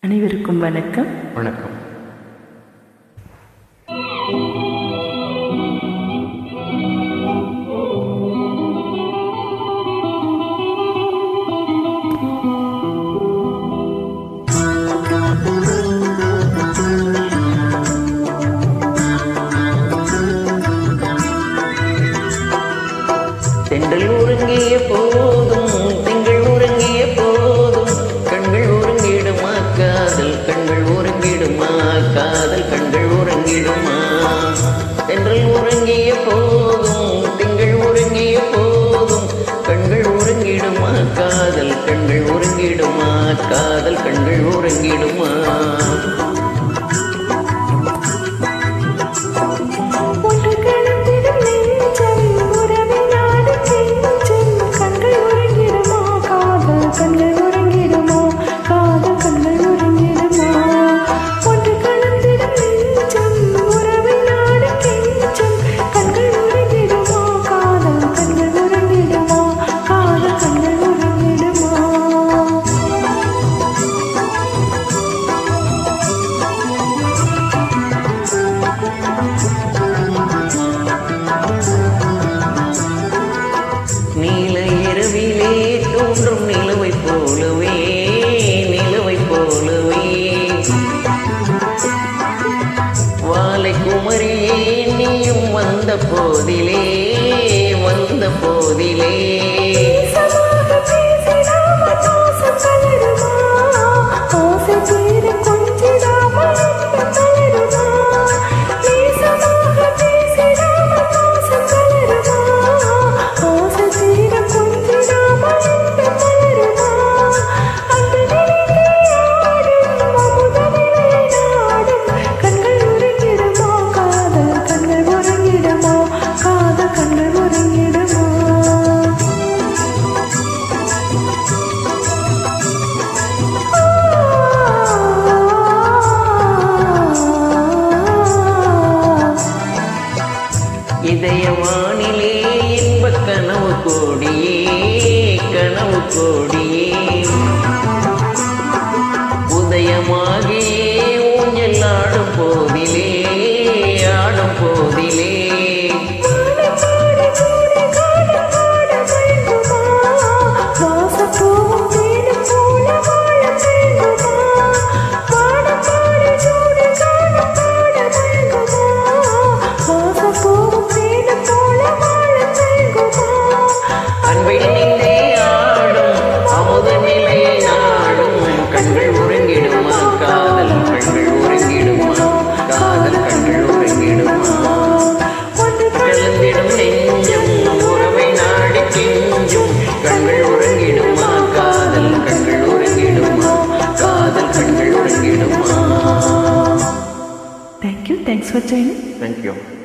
அனைவருக்கும் வணக்கம். வணக்கம். தென்றல் உறங்கிய போதும் திங்கள் உறங்கிய போதும் கண்கள் உறங்கிடுமா காதல் கண்கள் உறங்கிடுமா காதல் கண்கள் உறங்கிடுமா. தென்றல் உறங்கிய போதும் திங்கள் உறங்கிய போதும் கண்கள் உறங்கிடுமா காதல் கண்கள் உறங்கிடுமா காதல் கண்கள் உறங்கிடுமா. நீல இரவிலே தோன்றும் நிலவை போலவே நிலவை போலவே வாலை குமரியே நீயும் வந்த போதிலே வந்த போதிலே இதயவானிலே இன்ப கனவு கோடியே கனவு கோடியே உதயமாகியே ஊஞ்சல் ஆடும் போதிலே ஆடும் போதிலே Thank you. Thanks for joining. Thank you.